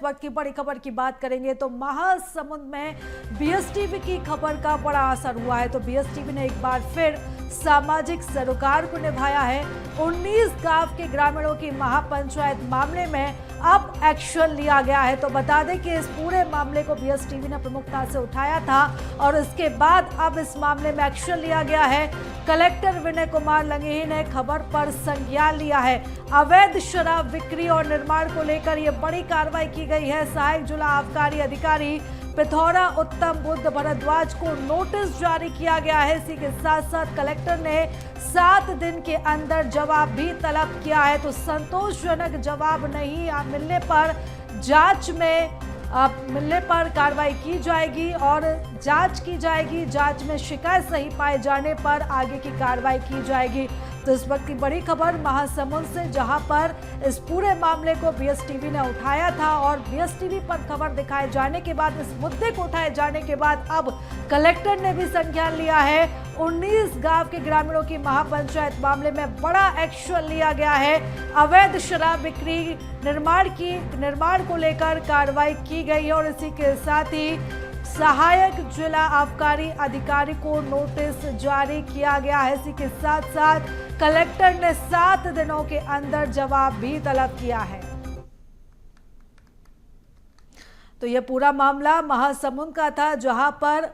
वक्त की बड़ी खबर की बात करेंगे तो महासमुंद में बीएसटीवी की खबर का बड़ा असर हुआ है। तो बीएसटीवी ने एक बार फिर सामाजिक सरोकार को निभाया है। 19 गांव के ग्रामीणों की महापंचायत मामले में अब एक्शन लिया गया है। तो बता दें कि इस पूरे मामले को बीएसटीवी ने प्रमुखता से उठाया था और इसके बाद अब इस मामले में एक्शन लिया गया है। कलेक्टर विनय कुमार लंगेही ने खबर पर संज्ञान लिया है। अवैध शराब बिक्री और निर्माण को लेकर यह बड़ी कार्रवाई की गई है। सहायक जिला आबकारी अधिकारी पिथौरा उत्तम बुद्ध भारद्वाज को नोटिस जारी किया गया है। इसी के साथ साथ कलेक्टर ने 7 दिन के अंदर जवाब भी तलब किया है। तो संतोषजनक जवाब नहीं मिलने पर मिलने पर कार्रवाई की जाएगी और जांच की जाएगी। जांच में शिकायत सही पाए जाने पर आगे की कार्रवाई की जाएगी। तो इस वक्त की बड़ी खबर महासमुंद से, जहां पर इस पूरे मामले को बीएसटीवी ने उठाया था और बीएसटीवी पर खबर दिखाए जाने के बाद, इस मुद्दे को उठाए जाने के बाद अब कलेक्टर ने भी संज्ञान लिया है। 19 गांव के ग्रामीणों की महापंचायत मामले में बड़ा एक्शन लिया गया है। अवैध शराब बिक्री निर्माण को लेकर कार्रवाई की गई है और इसी के साथ ही सहायक जिला आबकारी अधिकारी को नोटिस जारी किया गया है। इसी के साथ साथ कलेक्टर ने 7 दिनों के अंदर जवाब भी तलब किया है। तो यह पूरा मामला महासमुंद का था, जहां पर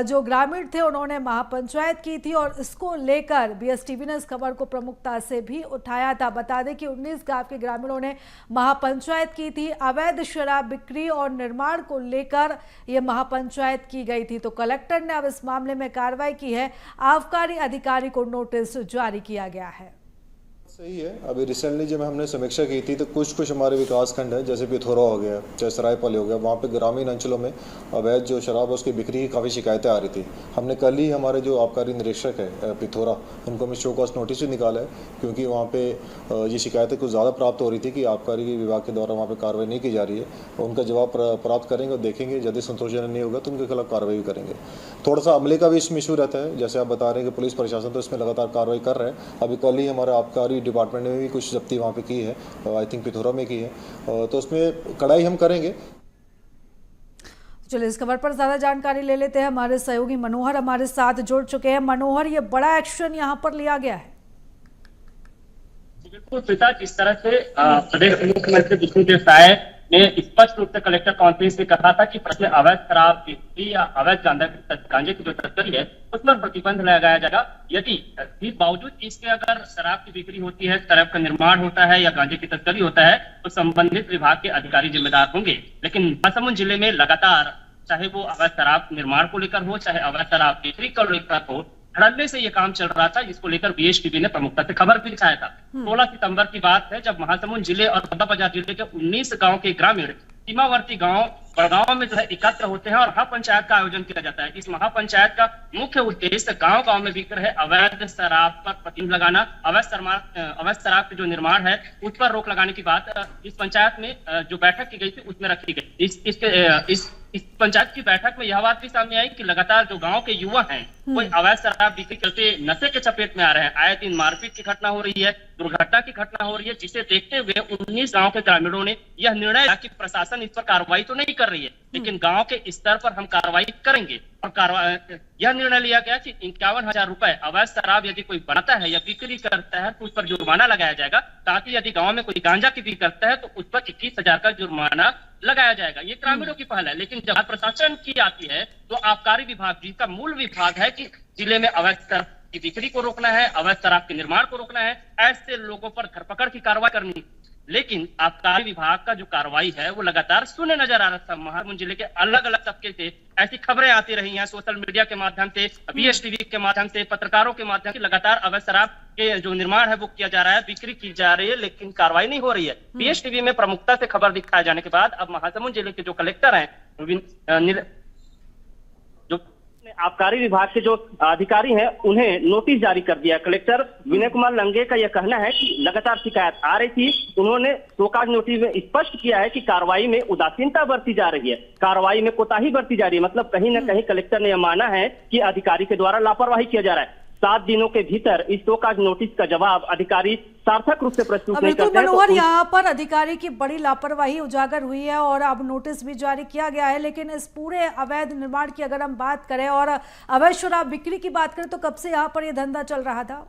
जो ग्रामीण थे उन्होंने महापंचायत की थी और इसको लेकर बीएसटीवी ने इस खबर को प्रमुखता से भी उठाया था। बता दें कि 19 गांव के ग्रामीणों ने महापंचायत की थी। अवैध शराब बिक्री और निर्माण को लेकर यह महापंचायत की गई थी। तो कलेक्टर ने अब इस मामले में कार्रवाई की है। आबकारी अधिकारी को नोटिस जारी किया गया है। सही है। अभी रिसेंटली जब हमने समीक्षा की थी तो कुछ हमारे विकास खंड है, जैसे पिथौरा हो गया, चाहे सरायपाली हो गया, वहाँ पे ग्रामीण अंचलों में अवैध जो शराब है उसकी बिक्री की काफ़ी शिकायतें आ रही थी। हमने कल ही हमारे जो आबकारी निरीक्षक है पिथौरा, उनको हमें शो कॉज नोटिस भी निकाला है, क्योंकि वहाँ पे ये शिकायतें कुछ ज़्यादा प्राप्त हो रही थी कि आबकारी विभाग के द्वारा वहाँ पर कार्रवाई नहीं की जा रही है। उनका जवाब प्राप्त करेंगे और देखेंगे, यदि संतोषजनक नहीं होगा तो उनके खिलाफ कार्रवाई भी करेंगे। थोड़ा सा अमले का भी इसमें इशू रहता है, जैसे आप बता रहे हैं कि पुलिस प्रशासन तो इसमें लगातार कार्रवाई कर रहा है। अभी कल ही हमारे आबकारी डिपार्टमेंट ने भी कुछ जब्ती वहाँ पे की है, आई थिंक पिथौरा में की है, तो उसमें कड़ाई हम करेंगे। चलिए इस खबर पर ज्यादा जानकारी ले लेते हैं। हमारे सहयोगी मनोहर हमारे साथ जुड़ चुके हैं। मनोहर, ये बड़ा एक्शन यहाँ पर लिया गया है। बिल्कुल पिता, जिस तरह से प्रदेश मुख्यमंत्री विष्णुदेव साय ने स्पष्ट रूप से कलेक्टर कॉन्फ्रेंस में कहा था कि प्रश्न अवैध शराब बिक्री या अवैध गांजे की जो तस्करी है उस पर प्रतिबंध लगाया जाएगा। यदि भी बावजूद इसके अगर शराब की बिक्री होती है, शराब का निर्माण होता है या गांजे की तस्करी होता है तो संबंधित विभाग के अधिकारी जिम्मेदार होंगे। लेकिन महासमुंद जिले में लगातार, चाहे वो अवैध शराब निर्माण को लेकर हो, चाहे अवैध शराब बिक्री को लेकर हो, धड़ल्ले से ये काम चल रहा था, जिसको लेकर बीएसटीवी ने प्रमुखता से खबर भी दिखाया था। 16 सितंबर की बात है, जब महासमुंद जिले और बल्लभगढ़ जिले के 19 गांव के ग्रामीण सीमावर्ती गांव बड़गांव में जो है एकत्र होते हैं और महापंचायत का आयोजन किया जाता है। इस महापंचायत का मुख्य उद्देश्य गांव गांव में बिक रहे अवैध शराब पर प्रतिबंध लगाना, अवैध शराब के जो निर्माण है उस पर रोक लगाने की बात इस पंचायत में जो बैठक की गई थी उसमें रखी गई। इस पंचायत की बैठक में यह बात भी सामने आई कि लगातार जो गांव के युवा हैं वो अवैध शराब बिक्री करते नशे के चपेट में आ रहे हैं। आए दिन मारपीट की घटना हो रही है, दुर्घटना की घटना हो रही है, जिसे देखते हुए 19 गांव के ग्रामीणों ने यह निर्णय लिया कि प्रशासन इस पर कार्रवाई तो नहीं कर रही है, लेकिन गांव के स्तर पर हम कार्रवाई करेंगे। और यह निर्णय लिया गया कि 51,000 रुपए अवैध शराब यदि कोई बनाता है या बिक्री करता है तो उस पर जुर्माना लगाया जाएगा, ताकि यदि गांव में कोई गांजा की बिक्री करता है तो उस पर 21,000 का जुर्माना लगाया जाएगा। ये ग्रामीणों की पहल है। लेकिन जब प्रशासन की आती है तो आबकारी विभाग, जिसका मूल विभाग है कि जिले में अवैध शराब की बिक्री को रोकना है, अवैध शराब के निर्माण को रोकना है, ऐसे लोगों पर धरपकड़ की कार्रवाई करनी। लेकिन आबकारी विभाग का जो कार्रवाई है वो लगातार शून्य नजर आ रहा था। महासमुंद जिले के अलग अलग तबके से ऐसी खबरें आती रही हैं, सोशल मीडिया के माध्यम से, बीएसटीवी के माध्यम से, पत्रकारों के माध्यम से, लगातार अवैध शराब के जो निर्माण है वो किया जा रहा है, बिक्री की जा रही है, लेकिन कार्रवाई नहीं हो रही है। बीएसटीवी में प्रमुखता से खबर दिखाए जाने के बाद अब महासमुंद जिले के जो कलेक्टर हैं, आबकारी विभाग के जो अधिकारी हैं उन्हें नोटिस जारी कर दिया। कलेक्टर विनय कुमार लंगे का यह कहना है कि लगातार शिकायत आ रही थी। उन्होंने शोकाज नोटिस में स्पष्ट किया है कि कार्रवाई में उदासीनता बरती जा रही है, कार्रवाई में कोताही बरती जा रही है। मतलब कहीं ना कहीं कलेक्टर ने यह माना है कि अधिकारी के द्वारा लापरवाही किया जा रहा है। 7 दिनों के भीतर इस शोकॉज नोटिस का जवाब अधिकारी सार्थक रूप से प्रस्तुत नहीं बिल्कुल करते हैं मनोहर, तो यहाँ पर अधिकारी की बड़ी लापरवाही उजागर हुई है और अब नोटिस भी जारी किया गया है। लेकिन इस पूरे अवैध निर्माण की अगर हम बात करें और अवैध शराब बिक्री की बात करें तो कब से यहाँ पर ये धंधा चल रहा था?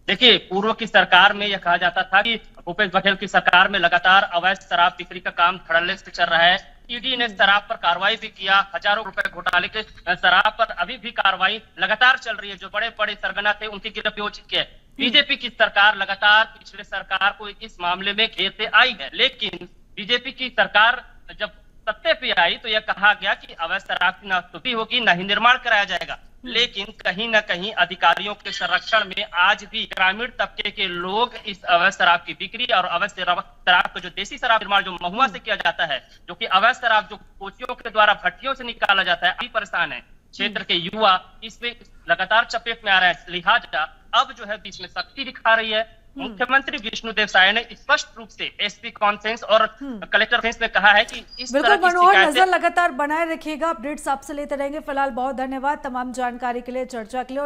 देखिए, पूर्व की सरकार में यह कहा जाता था कि भूपेश बघेल की सरकार में लगातार अवैध शराब बिक्री का काम धड़ल्ले से चल रहा है। ईडी ने शराब पर कार्रवाई भी किया, हजारों रुपए घोटाले के शराब पर अभी भी कार्रवाई लगातार चल रही है। जो बड़े बड़े सरगना थे उनकी गिरफ्तारी हो चुकी है। बीजेपी की सरकार लगातार पिछले सरकार को इस मामले में घेरते आई है, लेकिन बीजेपी की सरकार जब सत्ते पे आई तो यह कहा गया कि अवैध शराब की न स्तुति होगी न ही निर्माण कराया जाएगा। लेकिन कहीं न कहीं अधिकारियों के संरक्षण में आज भी ग्रामीण तबके के लोग इस अवैध शराब की बिक्री और अवैध शराब का जो देसी शराब निर्माण जो महुआ से किया जाता है, जो कि अवैध शराब जो कोचियों के द्वारा भट्टियों से निकाला जाता है, अभी परेशान है। क्षेत्र के युवा इसमें लगातार चपेट में आ रहे हैं। लिहाजा अब जो है इसमें सख्ती दिखा रही है। मुख्यमंत्री विष्णुदेव साय ने स्पष्ट रूप से एसपी कॉन्फ्रेंस और कलेक्टर कॉन्फ्रेंस में कहा है कि इस तरह बिल्कुल की मनोहर, शिकायतें नजर लगातार बनाए रखिएगा, अपडेट्स आपसे लेते रहेंगे। फिलहाल बहुत धन्यवाद तमाम जानकारी के लिए, चर्चा के लिए।